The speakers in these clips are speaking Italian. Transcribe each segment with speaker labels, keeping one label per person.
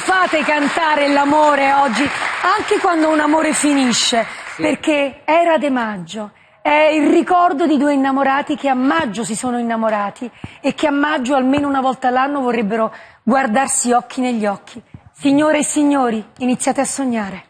Speaker 1: fate cantare l'amore oggi, anche quando un amore finisce, perché era de maggio. È il ricordo di due innamorati che a maggio si sono innamorati e che a maggio almeno una volta all'anno vorrebbero guardarsi occhi negli occhi. Signore e signori, iniziate a sognare.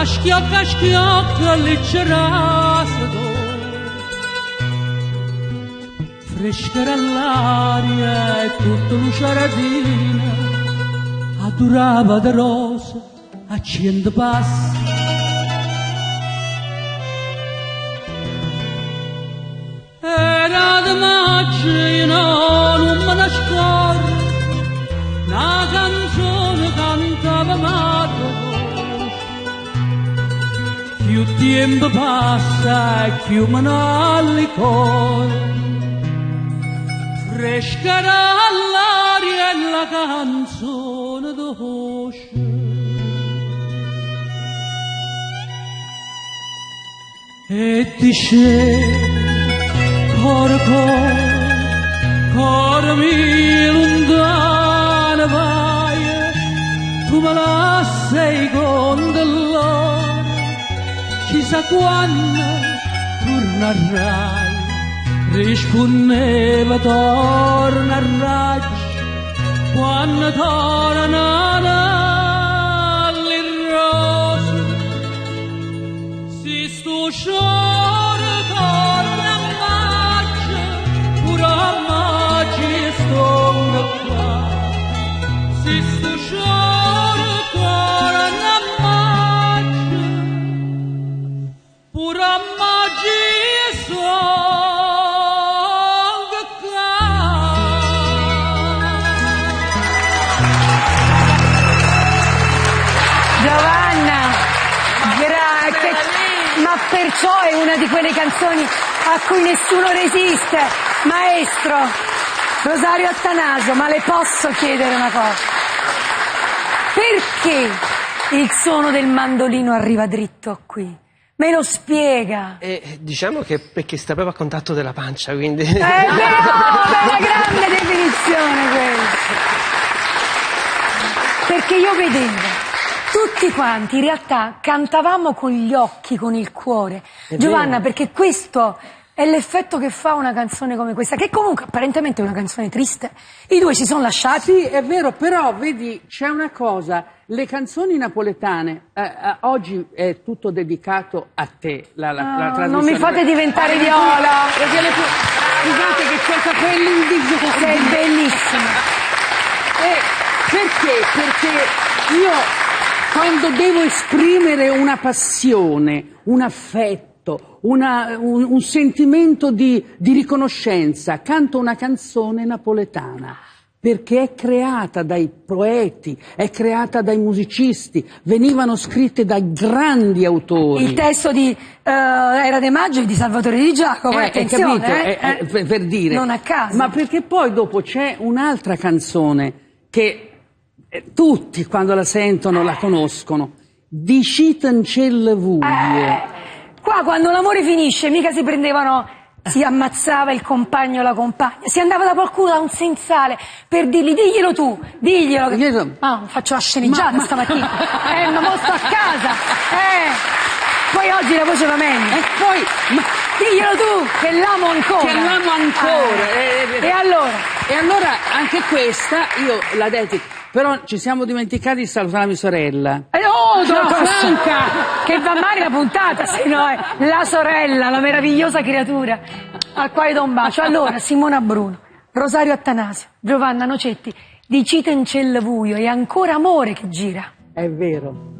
Speaker 2: Schiocca, schiocca, leggerato, fresca l'aria e tutta luceratina, adorava da rosa a 100 passi. Era di maggio e non me ne scordo, una canzone cantava matto. Più tempo passa e più me ne ricordo, fresca l'aria e la canzone dolce. E dice, cor mio lontano vai, tu me la sei condellata. Chissà quando tornerai, rispondeva tornerai, quando tornano le rose, si sto sciore torna a maggio, pure a maggio sto qua, si sto sciore torna a maggio, pure a maggio sto
Speaker 1: ma perciò è una di quelle canzoni a cui nessuno resiste. Maestro Rosario Attanasio, ma le posso chiedere una cosa? Perché il suono del mandolino arriva dritto qui? Me lo spiega?
Speaker 3: Diciamo che perché sta proprio a contatto della pancia, quindi...
Speaker 1: È una grande definizione quella. Perché io vedevo tutti quanti, in realtà, cantavamo con gli occhi, con il cuore. Giovanna, perché questo è l'effetto che fa una canzone come questa, che comunque apparentemente è una canzone triste. I due si sono lasciati.
Speaker 4: Sì, è vero, però vedi, c'è una cosa, le canzoni napoletane, oggi è tutto dedicato a te, la trasmissione.
Speaker 1: Non mi fate diventare viola.
Speaker 4: Scusate che c'ho i capelli indigenti.
Speaker 1: Sei bellissima.
Speaker 4: Perché? Perché io... quando devo esprimere una passione, un affetto, un sentimento di riconoscenza, canto una canzone napoletana, perché è creata dai poeti, è creata dai musicisti, venivano scritte da grandi autori.
Speaker 1: Il testo di Era de Maggio e di Salvatore Di Giacomo, attenzione,
Speaker 4: capito? Per dire.
Speaker 1: Non a caso.
Speaker 4: Ma perché poi dopo c'è un'altra canzone che... tutti quando la sentono la conoscono, Diciten celle vuglie.
Speaker 1: Qua quando l'amore finisce mica si prendevano, si ammazzava il compagno o la compagna, si andava da qualcuno, da un sensale, per dirgli diglielo tu, diglielo. Faccio la sceneggiata stamattina, ma mo sto a casa, poi oggi la voce va meglio.
Speaker 4: E poi,
Speaker 1: diglielo tu, che l'amo ancora.
Speaker 4: Che l'amo ancora.
Speaker 1: E allora
Speaker 4: anche questa, io la dedico. Però ci siamo dimenticati di salutare mia sorella.
Speaker 1: Ciao Franca! Che va male la puntata, se no è la sorella, la meravigliosa creatura al quale do un bacio. Allora, Simona Bruno, Rosario Attanasio, Giovanna Nocetti, Dicite in celle vuio, è ancora amore che gira.
Speaker 4: È vero.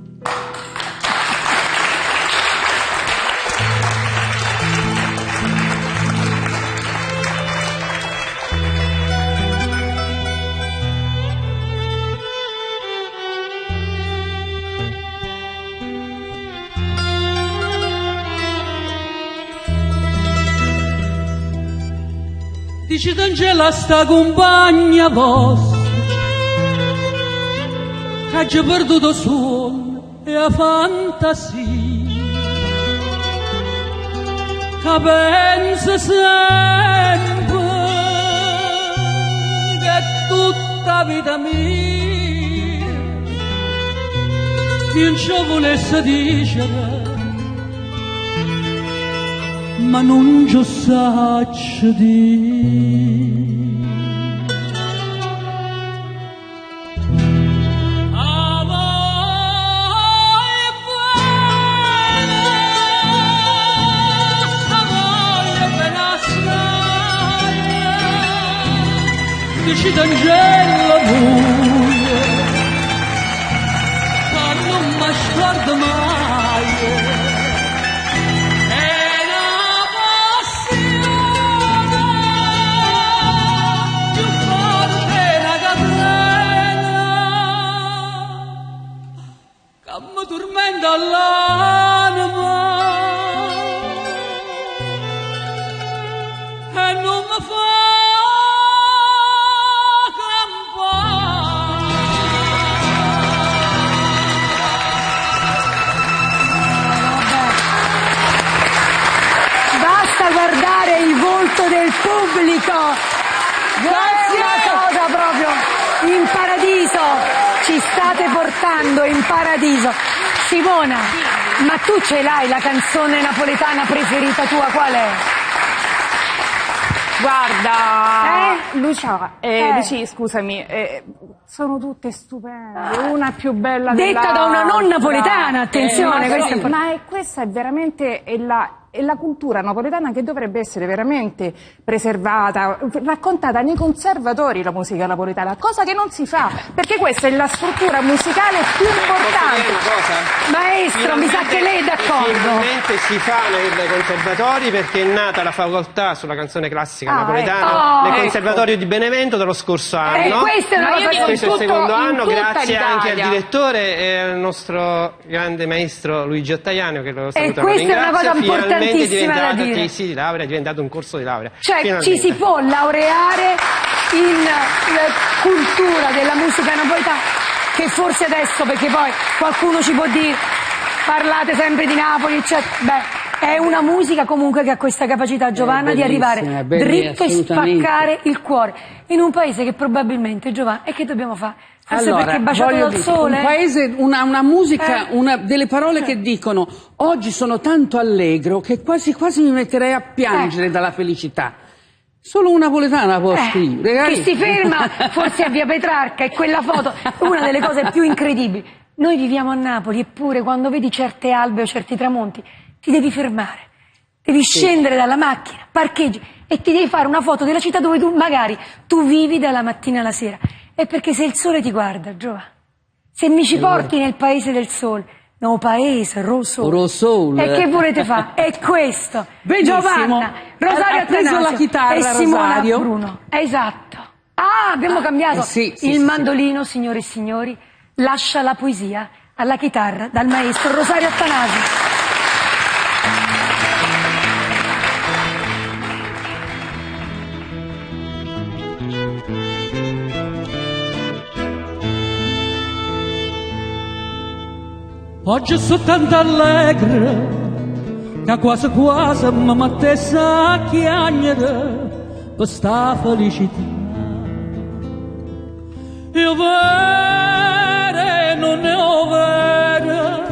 Speaker 2: Dici d'Angela sta compagna vostra che ha già perduto sonno e la fantasia, che pensa sempre che è tutta vita mia io non ci volesse dicere ma non ci saccio dire. Dici d'Angelo buio ma non mi sguardo mai è la passione più forte una catena che mi tormenta l'anima e non mi fa
Speaker 1: guardare il volto del pubblico. Grazie. È una cosa proprio in paradiso. Ci state portando in paradiso. Simona, ma tu ce l'hai la canzone napoletana preferita tua? Qual è?
Speaker 5: Guarda, Lucia, Lucia, scusami, sono tutte stupende, una più bella dell'altra.
Speaker 1: Detta da una non napoletana, attenzione.
Speaker 5: Questa è veramente la cultura napoletana che dovrebbe essere veramente preservata, raccontata nei conservatori la musica napoletana, cosa che non si fa, perché questa è la struttura musicale più importante.
Speaker 1: Maestro, mi sa che lei è d'accordo.
Speaker 3: Finalmente si fa nei conservatori perché è nata la facoltà sulla canzone classica napoletana nel conservatorio di Benevento dello scorso anno.
Speaker 1: Questa è una cosa
Speaker 3: questo è il secondo anno, grazie anche al
Speaker 5: l'Italia.
Speaker 3: direttore e al nostro grande maestro Luigi Ottaviano che lo saluto.
Speaker 1: questa è una cosa
Speaker 3: Finalmente
Speaker 1: importantissima da dire.
Speaker 3: Tesi di laurea, è diventato un corso di laurea.
Speaker 1: Cioè
Speaker 3: Finalmente.
Speaker 1: ci si può laureare in cultura della musica napoletana, che forse adesso, perché poi qualcuno ci può dire parlate sempre di Napoli, cioè, è una musica comunque che ha questa capacità, Giovanna, di arrivare dritto e spaccare il cuore in un paese che probabilmente, Giovanna, e che dobbiamo fare? Forse
Speaker 4: allora,
Speaker 1: perché è baciato dal sole?
Speaker 4: Un paese, una musica, delle parole che dicono oggi sono tanto allegro che quasi quasi mi metterei a piangere dalla felicità. Solo un napoletana può scrivere.
Speaker 1: Che si ferma forse a Via Petrarca e quella foto è una delle cose più incredibili. Noi viviamo a Napoli eppure quando vedi certe albe o certi tramonti ti devi fermare, devi scendere dalla macchina, parcheggi e ti devi fare una foto della città dove tu magari tu vivi dalla mattina alla sera. È perché se il sole ti guarda, Giova, se mi ci porti nel paese del sole, no paese, Rosole. E che volete fare? È questo.
Speaker 4: Benissimo.
Speaker 1: Giovanna, Rosario
Speaker 4: ha preso
Speaker 1: Attanasio
Speaker 4: la chitarra,
Speaker 1: e Simona
Speaker 4: Rosario.
Speaker 1: Bruno. Esatto. Ah, abbiamo cambiato. Il mandolino, signore e signori, lascia la poesia alla chitarra dal maestro Rosario Attanasio.
Speaker 2: Oggi sono tanto allegro che quasi quasi mi mettesse a chiagnere per sta felicità. Io vero non ne ho vero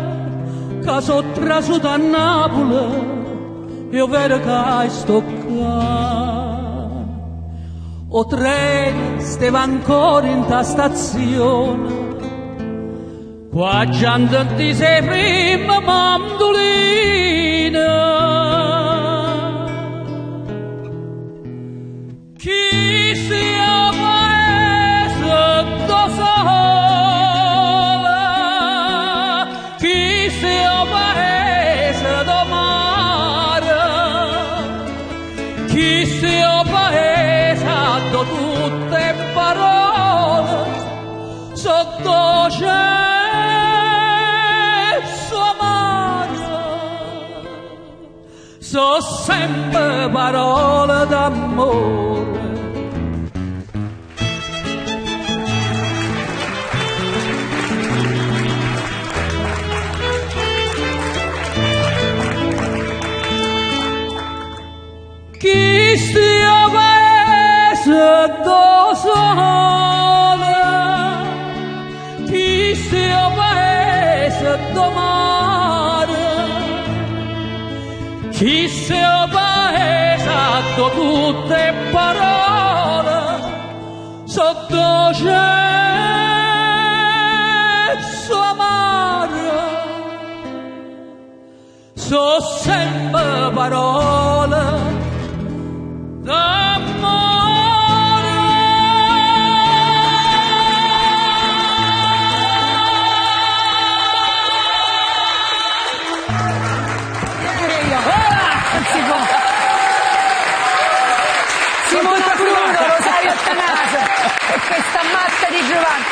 Speaker 2: che sono trasuto a Napoli, io vero che sto qua. O treni stava ancora in ta stazione, qua gente ti sei prima mandolina. Chi sia paese da sola, chi sia paese da mare, chi sia paese da tutte parole sotto cielo. So sempre parole d'amore stia paese do sole, chi stia paese do mare, chi stia paese do tutte parole, sotto cielo amaro, so sempre parole
Speaker 1: Simona Bruno, Rosario Attanasio e questa matta di Giovanni,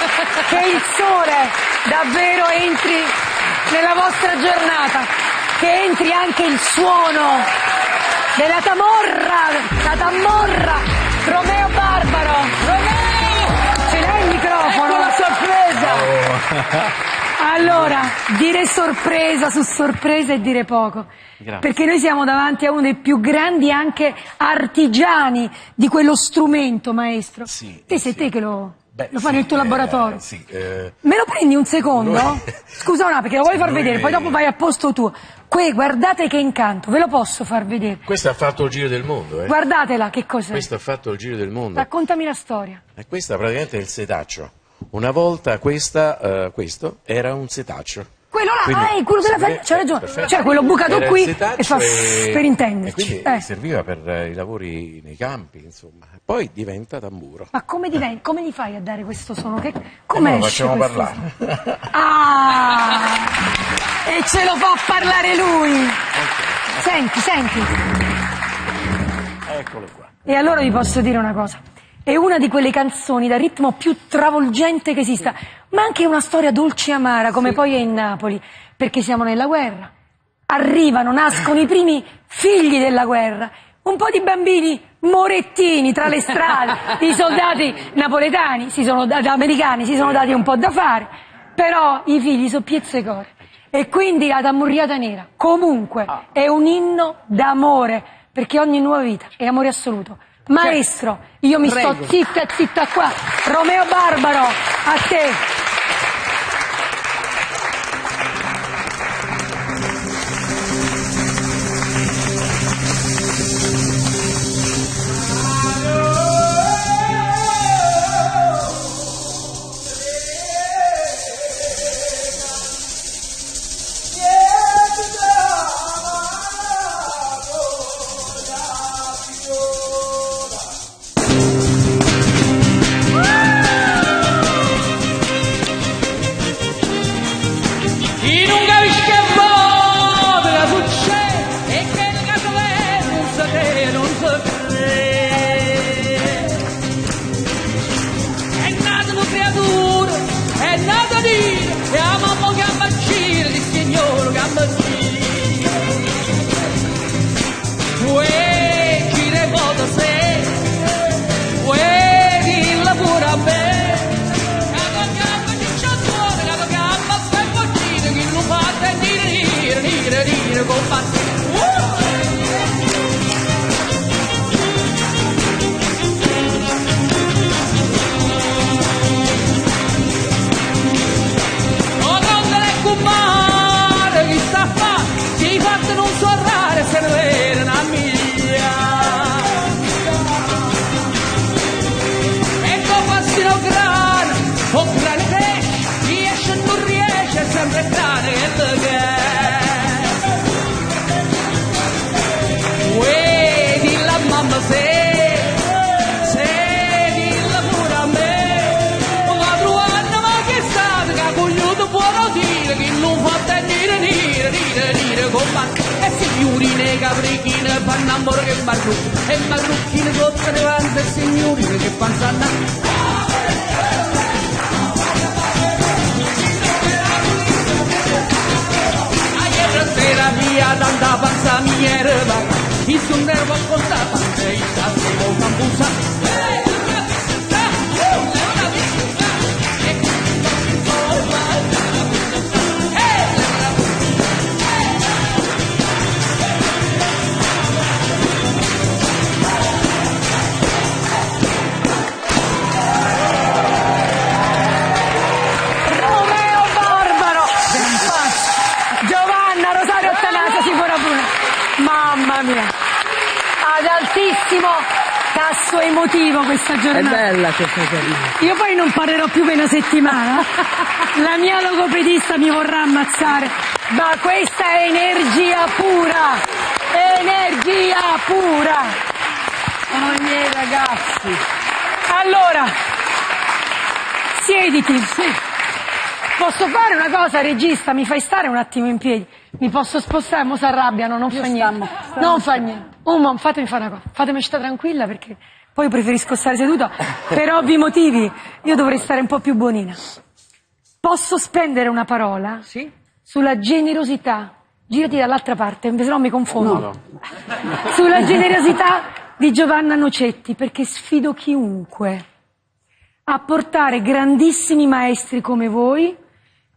Speaker 1: che il sole davvero entri nella vostra giornata, che entri anche il suono della tamorra, Romeo Barbaro. Romeo, ce l'hai il microfono? La sorpresa. Allora, dire sorpresa su sorpresa è dire poco.
Speaker 6: Grazie.
Speaker 1: Perché noi siamo davanti a uno dei più grandi anche artigiani di quello strumento, maestro.
Speaker 6: Sì,
Speaker 1: Sei
Speaker 6: sì.
Speaker 1: te che lo
Speaker 6: Beh,
Speaker 1: fa nel tuo laboratorio.
Speaker 6: sì,
Speaker 1: Me lo prendi un secondo?
Speaker 6: Noi-
Speaker 1: Scusa una, perché lo vuoi far
Speaker 6: Noi-
Speaker 1: vedere, poi dopo vai a posto tuo. Guardate che incanto, ve lo posso far vedere.
Speaker 6: questo ha fatto il giro del mondo, eh?
Speaker 1: Guardatela, che cos'è.
Speaker 6: Questo ha fatto il giro del mondo.
Speaker 1: Raccontami la storia.
Speaker 6: E questa praticamente è il setaccio. Una volta questo era un setaccio.
Speaker 1: Quello là,
Speaker 6: Quindi,
Speaker 1: è quello della
Speaker 6: sì,
Speaker 1: farina, c'è ragione.
Speaker 6: perfetto.
Speaker 1: Cioè, quello bucato
Speaker 6: Era il
Speaker 1: qui
Speaker 6: setaccio
Speaker 1: e fa per intenderci.
Speaker 6: E quindi serviva per i lavori nei campi, insomma. E poi diventa tamburo.
Speaker 1: Ma come gli fai a dare questo suono? Come
Speaker 6: No, lo
Speaker 1: esce
Speaker 6: facciamo
Speaker 1: questo
Speaker 6: parlare.
Speaker 1: suono? Ah! E ce lo fa parlare lui! Senti.
Speaker 6: Eccolo qua.
Speaker 1: E allora vi posso dire una cosa. È una di quelle canzoni da ritmo più travolgente che esista, ma anche una storia dolce e amara, come poi è in Napoli, perché siamo nella guerra. Nascono i primi figli della guerra, un po' di bambini morettini tra le strade, i soldati napoletani, americani, si sono dati un po' da fare, però i figli sono pizzecore. E quindi la tammurriata nera, comunque, è un inno d'amore, perché ogni nuova vita è amore assoluto. Maestro, io mi sto zitta qua. Romeo Barbaro, a te.
Speaker 2: Chi non capisce che cosa succede e che il caso è non sapere, non sapere. È nata una creatura, è nata Dio, e a mamma che ammacchire, di signore che ammacchire. Uè, chi ne vota se, uè, chi lavora bene. E signorine caprichine fanno amore che marrucchine e marrucchine sotto le vanze e signorine che fanno sanna. Ieri sera mia tanta panza mi era vaga, il suo nervo a contare e il tassi con cambusa.
Speaker 1: Mamma mia, ad altissimo tasso emotivo questa
Speaker 4: È
Speaker 1: giornata.
Speaker 4: bella questa giornata.
Speaker 1: Io poi non parlerò più per una settimana. La mia logopedista mi vorrà ammazzare. Ma questa è energia pura. Energia pura.
Speaker 4: Oh, miei ragazzi.
Speaker 1: Allora, siediti. Posso fare una cosa, regista? Mi fai stare un attimo in piedi? Mi posso spostare? Mo si arrabbiano, non fa niente. Non fa niente. Fatemi fare una cosa. Fatemi stare tranquilla perché poi preferisco stare seduta. Per ovvi motivi io dovrei stare un po' più buonina. Posso spendere una parola?
Speaker 4: Sì?
Speaker 1: Sulla generosità. Girati dall'altra parte, se no mi confondo. Sulla generosità di Giovanna Nocetti, perché sfido chiunque a portare grandissimi maestri come voi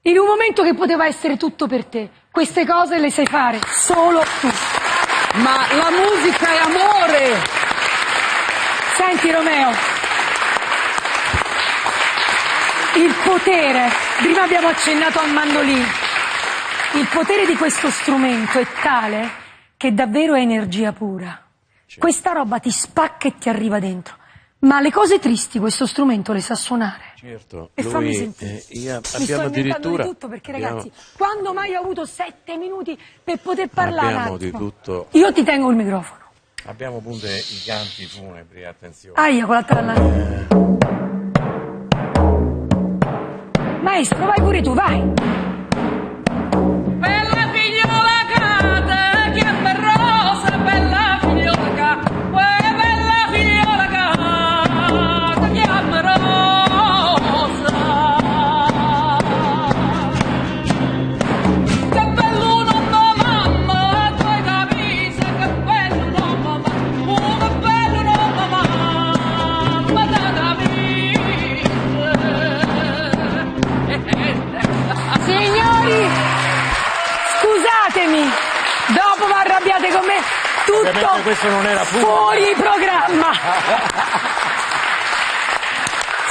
Speaker 1: in un momento che poteva essere tutto per te. Queste cose le sai fare solo tu.
Speaker 4: Ma la musica è amore!
Speaker 1: Senti Romeo, il potere, prima abbiamo accennato al mandolino, il potere di questo strumento è tale che davvero è energia pura. Questa roba ti spacca e ti arriva dentro. Ma le cose tristi questo strumento le sa suonare.
Speaker 6: Certo,
Speaker 1: E fammi
Speaker 6: lui,
Speaker 1: sentire.
Speaker 6: mi
Speaker 1: Mi sto
Speaker 6: abbiamo
Speaker 1: inventando
Speaker 6: addirittura
Speaker 1: di tutto perché ragazzi, quando mai ho avuto 7 minuti per poter parlare?
Speaker 6: abbiamo
Speaker 1: un
Speaker 6: di
Speaker 1: attimo?
Speaker 6: tutto.
Speaker 1: Io ti tengo il microfono.
Speaker 6: Abbiamo pure i canti funebri, attenzione.
Speaker 1: Aia, con l'altra là. Maestro, vai pure tu, vai.
Speaker 2: Bella figliola cata, chiama rosa, bella figliola cata, bella figliola cata, chiama rosa. Che bello nonno mamma, coi camisa, che bello nonno mamma, che bello nonno mamma, da camisa.
Speaker 1: Signori, scusatemi, dopo vi arrabbiate con me,
Speaker 6: Ovviamente
Speaker 1: tutto
Speaker 6: questo non era
Speaker 1: fuori programma.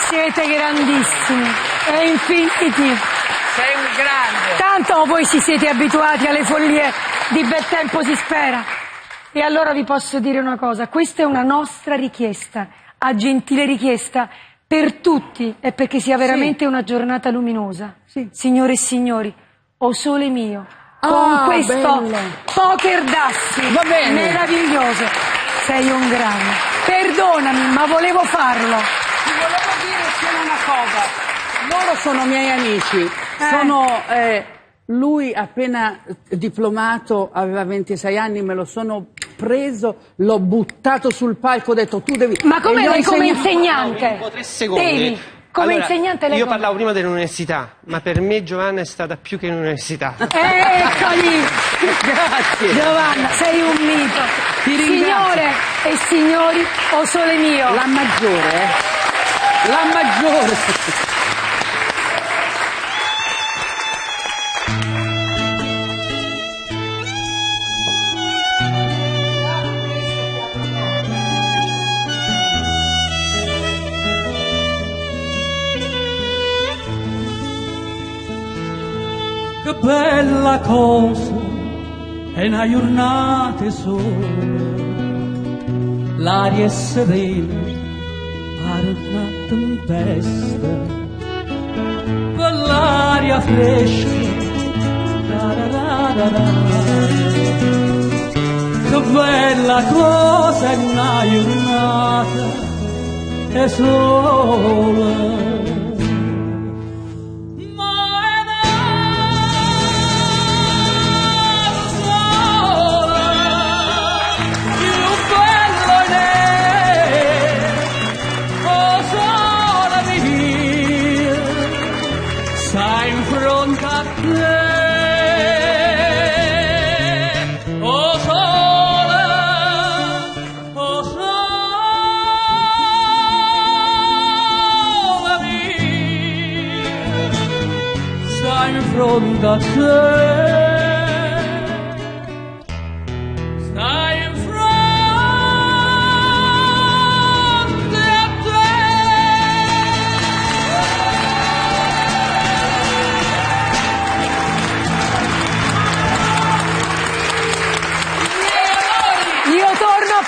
Speaker 1: Siete grandissimi e infiniti.
Speaker 4: Sei un grande!
Speaker 1: Tanto voi si siete abituati alle follie di bel tempo si spera. E allora vi posso dire una cosa, questa è una nostra richiesta, a gentile richiesta per tutti e perché sia veramente una giornata luminosa.
Speaker 4: Sì.
Speaker 1: Signore e signori, o sole mio, con
Speaker 4: Ah,
Speaker 1: questo
Speaker 4: bello.
Speaker 1: poker d'assi
Speaker 4: Va bene.
Speaker 1: meraviglioso, sei un grande. Perdonami, ma volevo farlo.
Speaker 4: Ti volevo dire solo una cosa. Loro sono miei amici. Sono lui appena diplomato, aveva 26 anni, me lo sono preso, l'ho buttato sul palco, ho detto tu devi...
Speaker 1: Ma come
Speaker 4: e gli ho
Speaker 1: lei come
Speaker 4: insegnato-
Speaker 1: insegnante?
Speaker 3: Un po' 3 secondi.
Speaker 1: Devi, come
Speaker 3: Allora,
Speaker 1: insegnante lei
Speaker 3: io
Speaker 1: come-
Speaker 3: parlavo prima dell'università, ma per me Giovanna è stata più che un'università.
Speaker 1: Eccoli!
Speaker 4: Grazie.
Speaker 1: Giovanna, sei un mito.
Speaker 4: Ti ringrazio.
Speaker 1: Signore e signori, o sole mio.
Speaker 4: La maggiore, La maggiore.
Speaker 2: Che bella cosa è una giornata sola, l'aria è serena, pare una tempesta, per l'aria fresca, ra ra ra ra ra. Che bella cosa è una giornata è sola.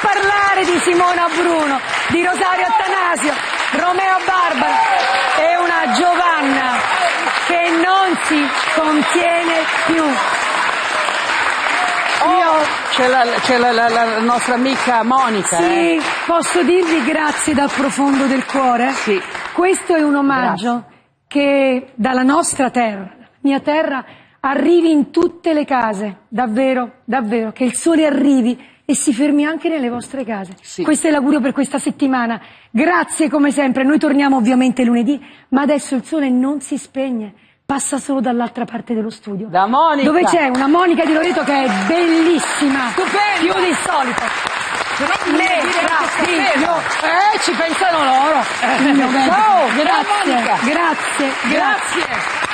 Speaker 1: parlare di Simona Bruno, di Rosario Attanasio, Romeo Barbara e una Giovanna che non si contiene più.
Speaker 4: C'è la nostra amica Monica.
Speaker 1: Sì, posso dirvi grazie dal profondo del cuore?
Speaker 4: Sì.
Speaker 1: Questo è un omaggio che dalla nostra terra, mia terra, arrivi in tutte le case, davvero, davvero, che il sole arrivi e si fermi anche nelle vostre case.
Speaker 4: Sì.
Speaker 1: Questo è l'augurio per questa settimana. Grazie come sempre, noi torniamo ovviamente lunedì, ma adesso il sole non si spegne, passa solo dall'altra parte dello studio.
Speaker 4: Da Monica.
Speaker 1: Dove c'è una Monica di Loreto che è bellissima,
Speaker 4: Stupenda.
Speaker 1: più di solito.
Speaker 4: Ci pensano loro.
Speaker 1: Ciao,
Speaker 4: Monica.
Speaker 1: grazie, grazie, grazie.
Speaker 4: Grazie.